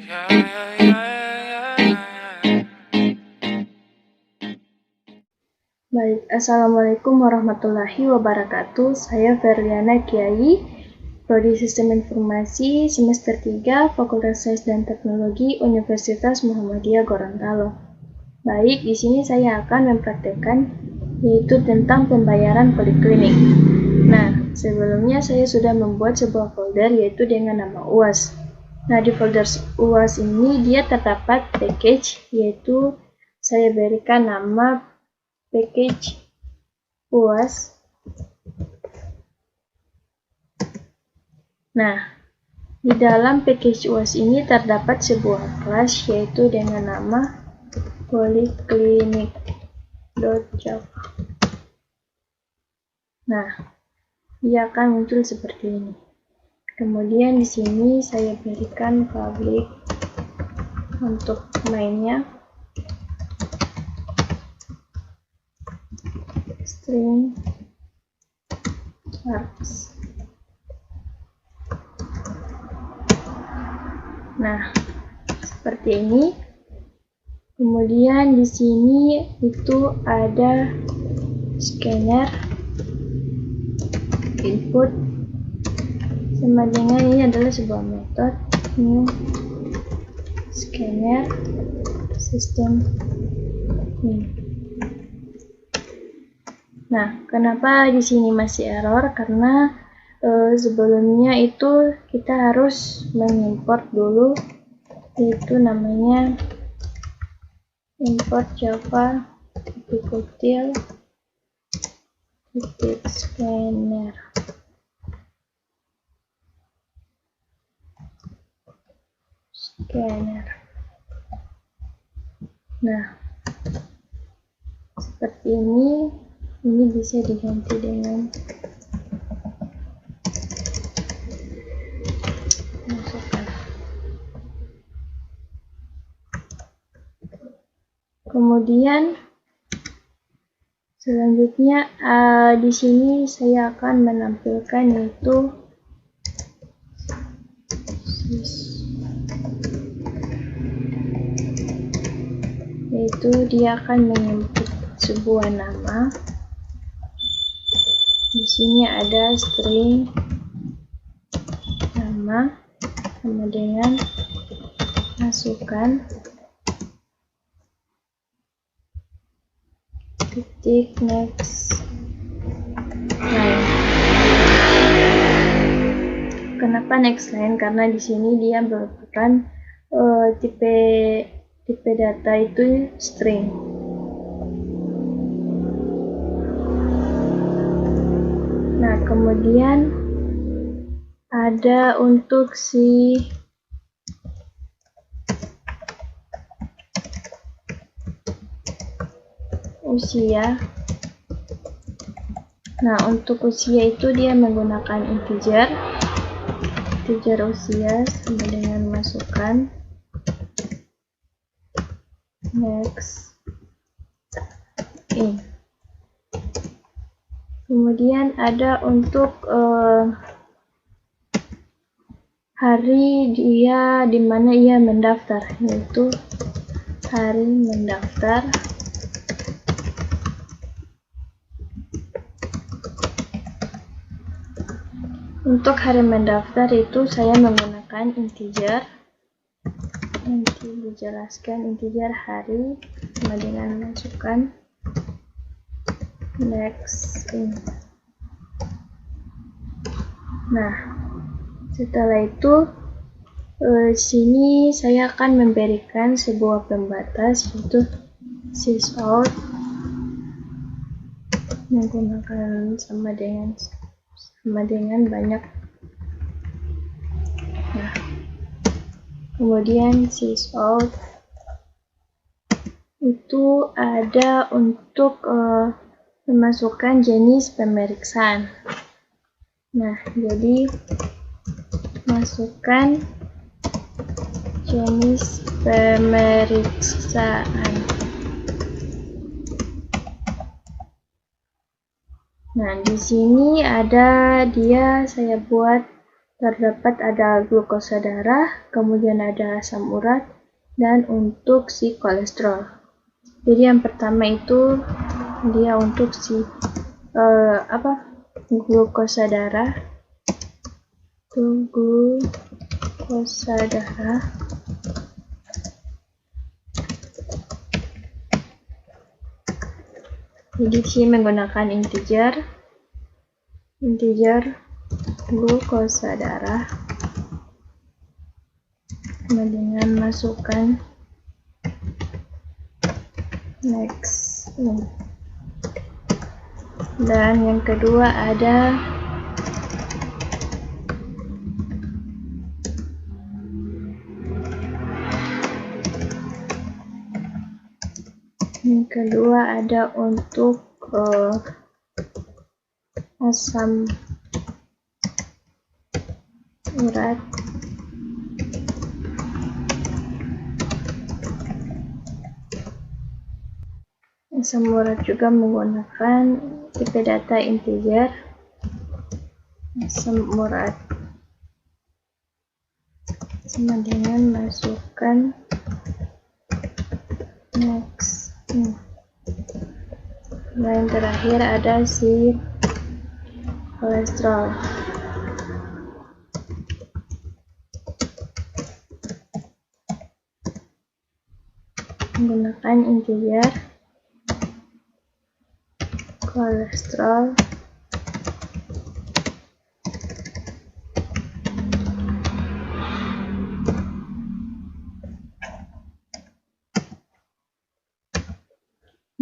Baik, Assalamualaikum warahmatullahi wabarakatuh. Saya Ferliana Kiai, Prodi Sistem Informasi, semester 3, Fakultas Sains dan Teknologi, Universitas Muhammadiyah Gorontalo. Baik, di sini saya akan mempraktekkan yaitu tentang pembayaran poliklinik. Nah, sebelumnya saya sudah membuat sebuah folder yaitu dengan nama UAS. Nah, di folder UAS ini dia terdapat package, yaitu saya berikan nama package UAS. Nah, di dalam package UAS ini terdapat sebuah kelas yaitu dengan nama poliklinik.java. Nah, dia akan muncul seperti ini. Kemudian di sini saya berikan public untuk mainnya, string args. Nah, seperti ini. Kemudian di sini itu ada scanner input sama dengan ini adalah sebuah metode new scanner system ini. Nah, kenapa di sini masih error? Karena sebelumnya itu kita harus mengimport dulu, yaitu namanya import java kutil scanner. Nah, seperti ini bisa diganti dengan masukkan. Kemudian selanjutnya di sini saya akan menampilkan yaitu dia akan menginput sebuah nama. Di sini ada string nama sama dengan masukkan titik next line. Kenapa next line? Karena di sini dia merupakan tipe data itu string. Nah, kemudian ada untuk si usia. Nah, untuk usia itu dia menggunakan integer usia sama dengan masukkan next in. Kemudian ada untuk hari dia di mana ia mendaftar, yaitu hari mendaftar. Untuk hari mendaftar itu saya menggunakan integer. Nanti dijelaskan integer hari sama dengan masukkan next in. Nah, setelah itu sini saya akan memberikan sebuah pembatas yaitu sysout menggunakan sama dengan banyak. Nah, kemudian sysout itu ada untuk memasukkan jenis pemeriksaan. Nah, jadi masukkan jenis pemeriksaan. Nah, di sini ada saya buat terdapat ada glukosa darah, kemudian ada asam urat, dan untuk si kolesterol. Jadi yang pertama itu dia untuk si glukosa darah. Itu glukosa darah. Jadi sini menggunakan integer glukosa darah, kemudian masukkan next. Dan yang kedua ada untuk asam urat. Asam urat juga menggunakan tipe data integer. Asam urat sama dengan masukkan next. Dan yang terakhir ada si kolesterol. Menggunakan integer kolesterol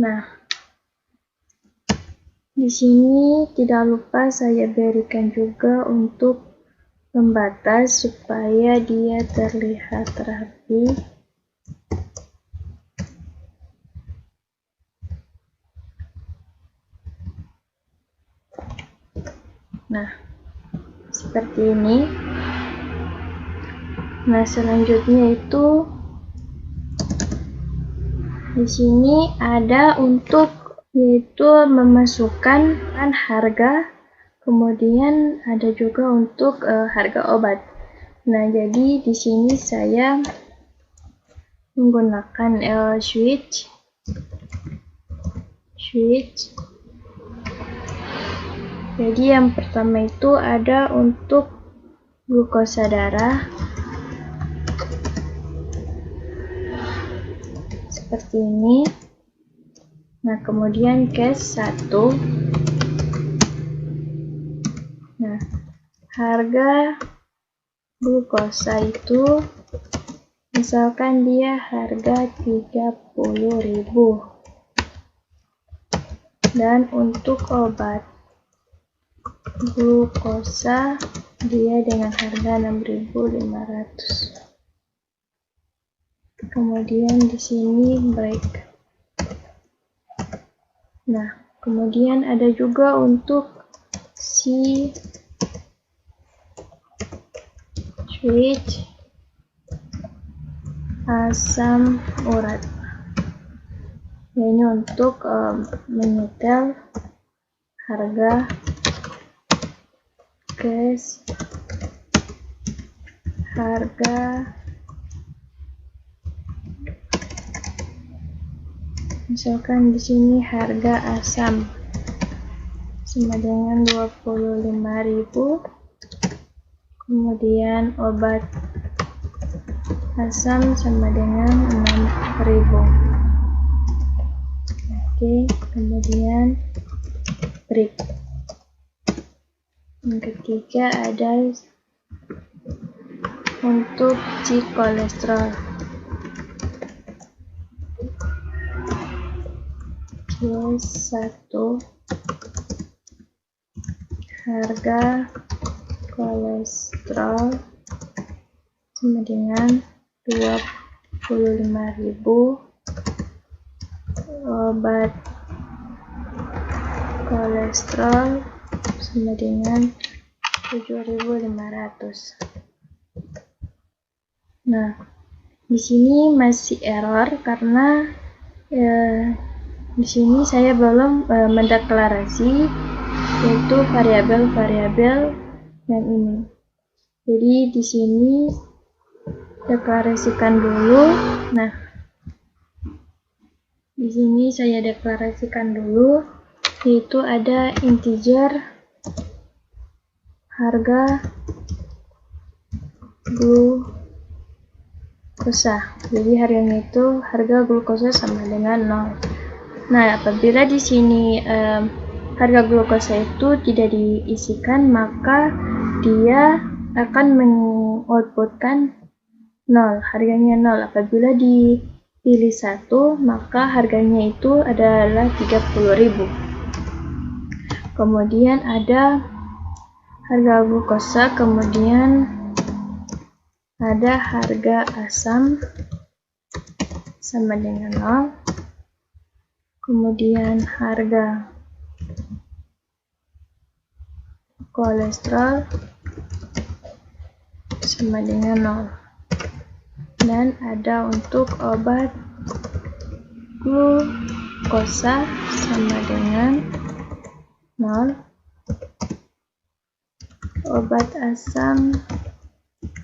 Nah, di sini tidak lupa saya berikan juga untuk pembatas supaya dia terlihat rapi. Nah, seperti ini. Nah, selanjutnya itu di sini ada untuk yaitu memasukkan harga, kemudian ada juga untuk harga obat. Nah, jadi di sini saya menggunakan switch. Jadi yang pertama itu ada untuk glukosa darah. Seperti ini. Nah, kemudian case 1. Nah, harga glukosa itu misalkan dia harga 30.000. Dan untuk obat glukosa dia dengan harga 6.500. Kemudian di sini break. Nah, kemudian ada juga untuk si switch asam urat. Ini untuk menyetel harga gas, harga misalkan di sini harga asam sama dengan 25.000, kemudian obat asam sama dengan 6.000. Oke, kemudian break. Yang ketiga ada untuk si kolesterol. Case 1 harga kolesterol sama dengan 25.000, obat kolesterol sama dengan 7.500. Nah, di sini masih error karena di sini saya belum mendeklarasi yaitu variabel-variabel yang ini. Jadi di sini deklarasikan dulu. Nah, di sini saya deklarasikan dulu, yaitu ada integer harga glukosa. Jadi harganya itu harga glukosa sama dengan 0. Nah, apabila di sini harga glukosa itu tidak diisikan, maka dia akan mengoutputkan 0, harganya 0. Apabila dipilih 1, maka harganya itu adalah 30.000. Kemudian ada harga glukosa, kemudian ada harga asam sama dengan 0, kemudian harga kolesterol sama dengan 0, dan ada untuk obat glukosa sama dengan 0, obat asam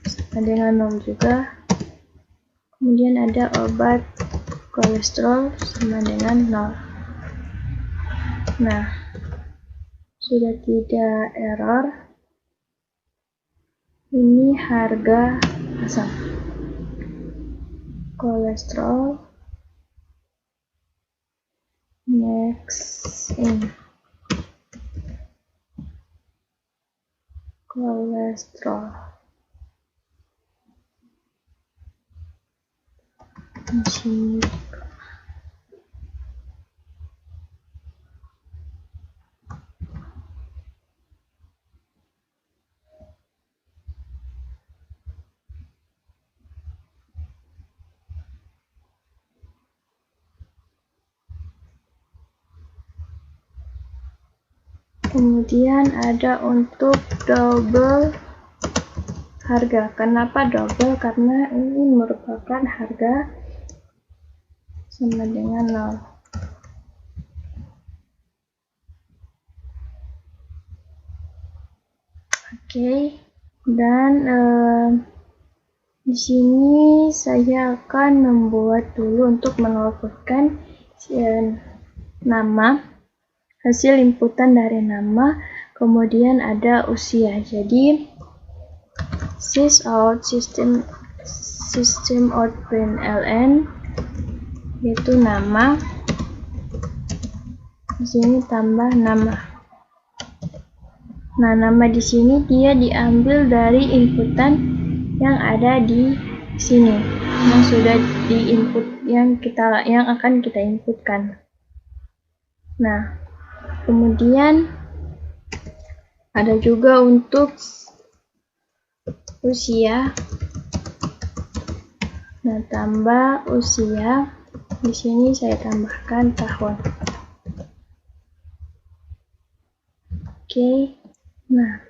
sama dengan 0 juga, kemudian ada obat kolesterol sama dengan 0. Nah, sudah tidak error. Ini harga asam, kolesterol, next in kolesterol. Di sini kemudian ada untuk double harga. Kenapa double? Karena ini merupakan harga sama dengan 0. Oke. Dan di sini saya akan membuat dulu untuk mengoutputkan nama, hasil inputan dari nama, kemudian ada usia. Jadi sysout system out println yaitu nama, di sini tambah nama. Nah, nama di sini dia diambil dari inputan yang ada di sini, yang sudah diinput, yang akan kita inputkan. Nah, kemudian ada juga untuk usia. Nah, tambah usia. Di sini saya tambahkan tahun. Oke. Nah,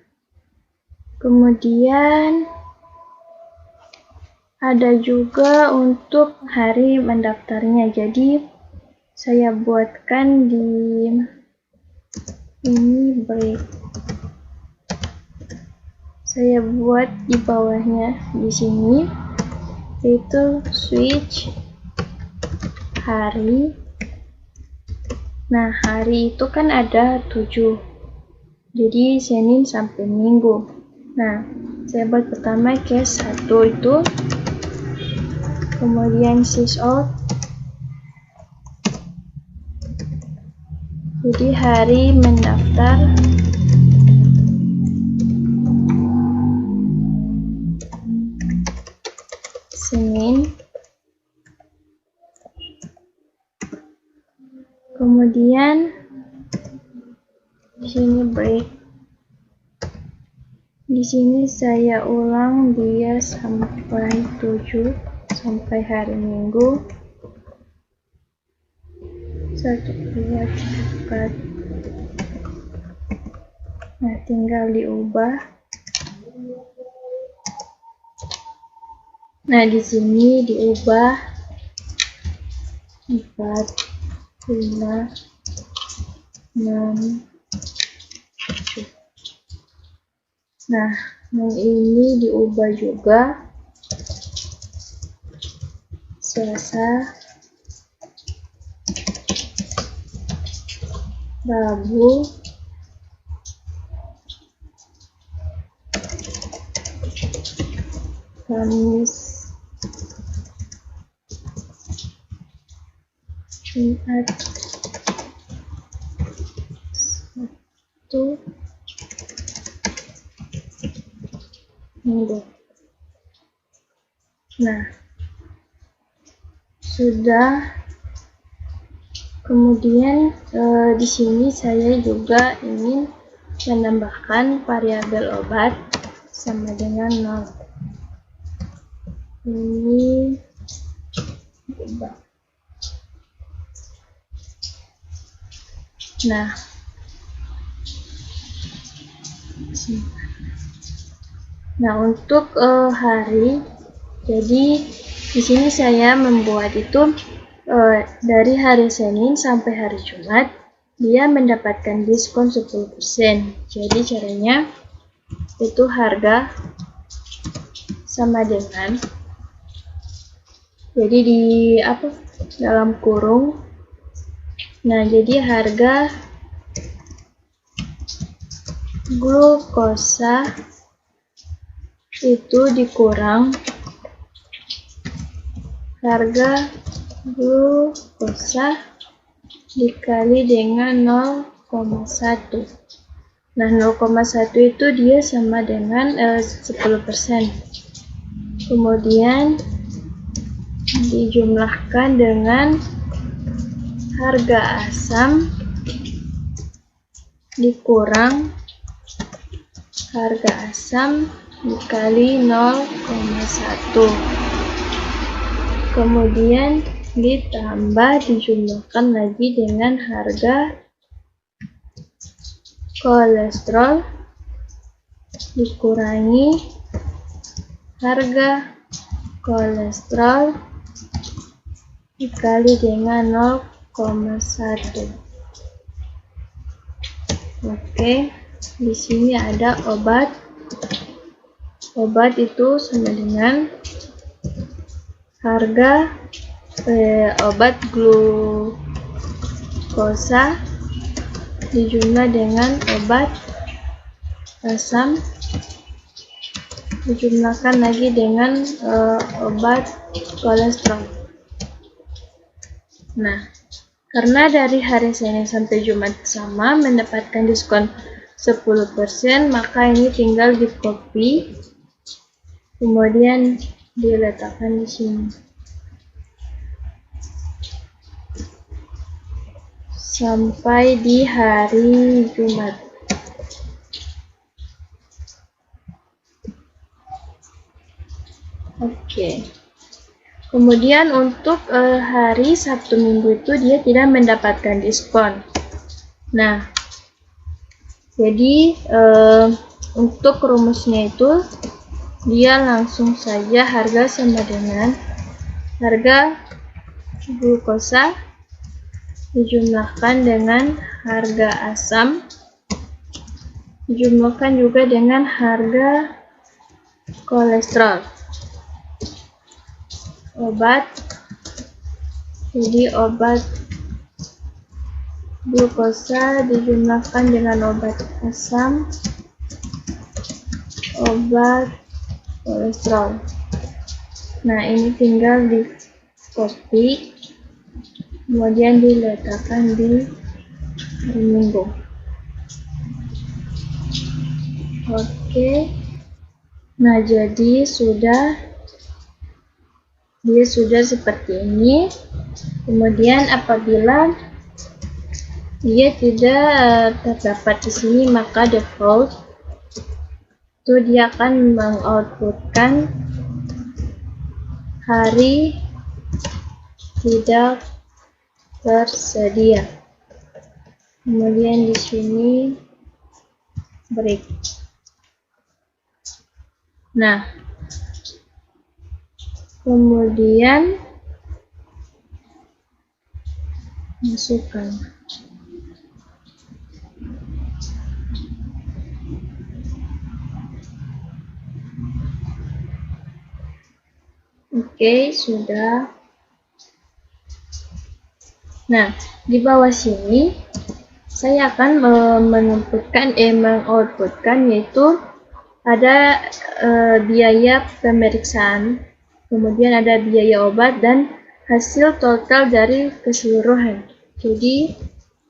kemudian ada juga untuk hari mendaftarnya. Jadi saya buatkan di ini break. Saya buat di bawahnya di sini, yaitu switch hari. Nah, hari itu kan ada 7. Jadi Senin sampai Minggu. Nah, saya buat pertama case 1 itu, kemudian sysout. Jadi hari mendaftar Senin. Kemudian di sini break. Di sini saya ulang dia sampai 7, sampai hari Minggu. 1, 2, 3, 4. Nah, tinggal diubah. Nah, di sini diubah 4, 5, 6, 7. Nah, Yang ini diubah juga. Selasa, Rabu, Kamis, Jumat, Sabtu, Minggu. Nah, sudah. Kemudian di sini saya juga ingin menambahkan variabel obat sama dengan 0. Ini berubah. Nah, untuk hari, jadi di sini saya membuat itu dari hari Senin sampai hari Jumat, dia mendapatkan diskon 10%. Jadi caranya itu harga sama dengan, jadi di dalam kurung. Nah, jadi harga glukosa itu dikurang harga glukosa dikali dengan 0,1. Nah, 0,1 itu dia sama dengan 10%. Kemudian dijumlahkan dengan harga asam dikurang harga asam dikali 0,1. Kemudian ditambah dijumlahkan lagi dengan harga kolesterol dikurangi harga kolesterol dikali dengan 0,1. Oke, di sini ada obat. Obat itu sama dengan harga obat glukosa dijumlah dengan obat asam dijumlahkan lagi dengan obat kolesterol. Nah, karena dari hari Senin sampai Jumat sama mendapatkan diskon 10%, maka ini tinggal di copy kemudian diletakkan di sini sampai di hari Jumat. Oke. Kemudian untuk hari Sabtu Minggu itu dia tidak mendapatkan diskon. Nah, jadi untuk rumusnya itu dia langsung saja harga sama dengan harga glukosa dijumlahkan dengan harga asam dijumlahkan juga dengan harga kolesterol. Obat, jadi obat glukosa dijumlahkan dengan obat asam, obat kolesterol. Nah, ini tinggal di copy kemudian diletakkan di hari Minggu. Oke, nah jadi dia sudah seperti ini. Kemudian apabila dia tidak terdapat di sini, maka default itu dia akan mengoutputkan hari tidak tersedia. Kemudian di sini break. Nah, kemudian masukkan Oke, sudah. Nah, di bawah sini saya akan mengoutputkan yaitu ada biaya pemeriksaan, kemudian ada biaya obat dan hasil total dari keseluruhan. Jadi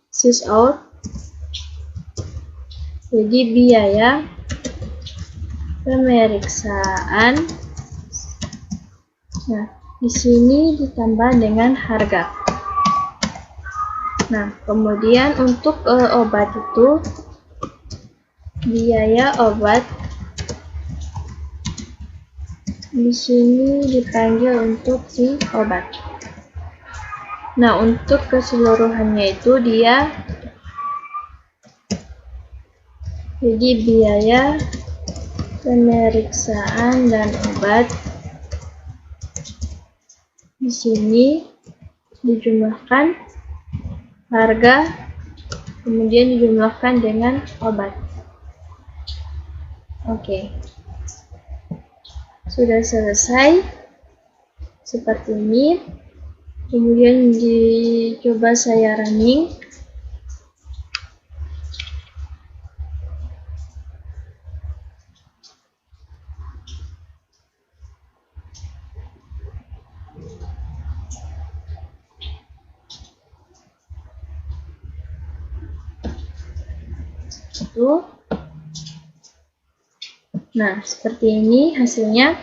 sysout, jadi biaya pemeriksaan. Nah, di sini ditambah dengan harga. Nah, kemudian untuk obat itu biaya obat di sini dipanggil untuk si obat. Nah, untuk keseluruhannya itu dia jadi biaya pemeriksaan dan obat di sini dijumlahkan harga, kemudian dijumlahkan dengan obat. Oke, sudah selesai seperti ini. Kemudian dicoba saya running. Nah, seperti ini hasilnya.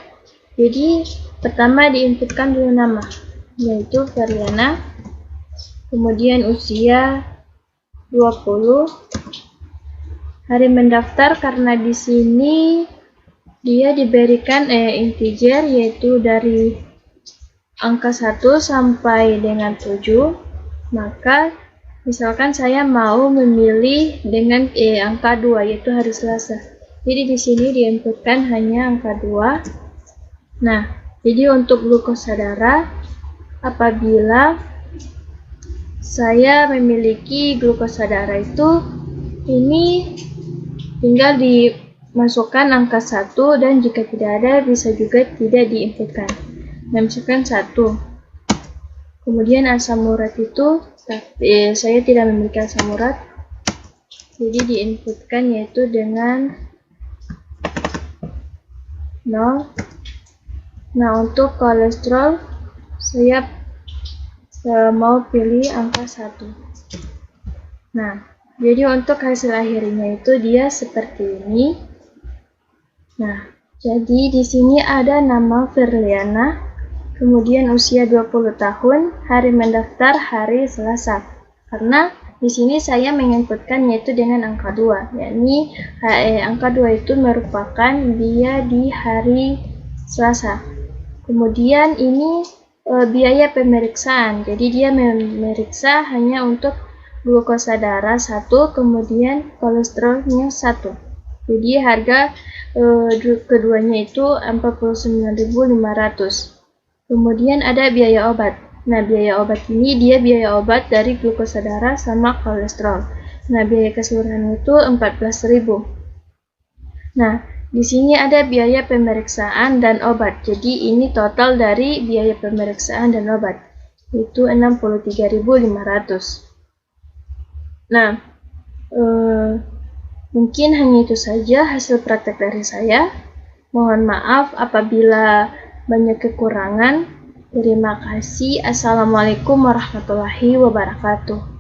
Jadi pertama diinputkan dulu nama, yaitu Feryana, kemudian usia 20, hari mendaftar karena di sini dia diberikan integer, yaitu dari angka 1 sampai dengan 7, maka misalkan saya mau memilih dengan angka 2, yaitu hari Selasa. Jadi di sini diinputkan hanya angka 2. Nah, jadi untuk glukosa darah, apabila saya memiliki glukosa darah itu, ini tinggal dimasukkan angka 1, dan jika tidak ada bisa juga tidak diinputkan. Nah, misalkan 1. Kemudian asam urat itu, saya tidak memiliki asam urat, jadi diinputkan yaitu dengan 0. Nah, untuk kolesterol saya mau pilih angka 1. Nah, jadi untuk hasil akhirnya itu dia seperti ini. Nah, jadi di sini ada nama Feryana, kemudian usia 20 tahun, hari mendaftar hari Selasa. Karena di sini saya menginputkan yaitu dengan angka 2, yakni angka 2 itu merupakan dia di hari Selasa. Kemudian ini biaya pemeriksaan, jadi dia memeriksa hanya untuk glukosa darah 1, kemudian kolesterolnya 1. Jadi harga keduanya itu 49.500. Kemudian ada biaya obat. Nah, biaya obat ini dia biaya obat dari glukosa darah sama kolesterol. Nah, biaya keseluruhan itu 14.000. Nah, di sini ada biaya pemeriksaan dan obat. Jadi ini total dari biaya pemeriksaan dan obat, itu 63.500. Nah, mungkin hanya itu saja hasil praktek dari saya. Mohon maaf apabila banyak kekurangan. Terima kasih. Assalamualaikum warahmatullahi wabarakatuh.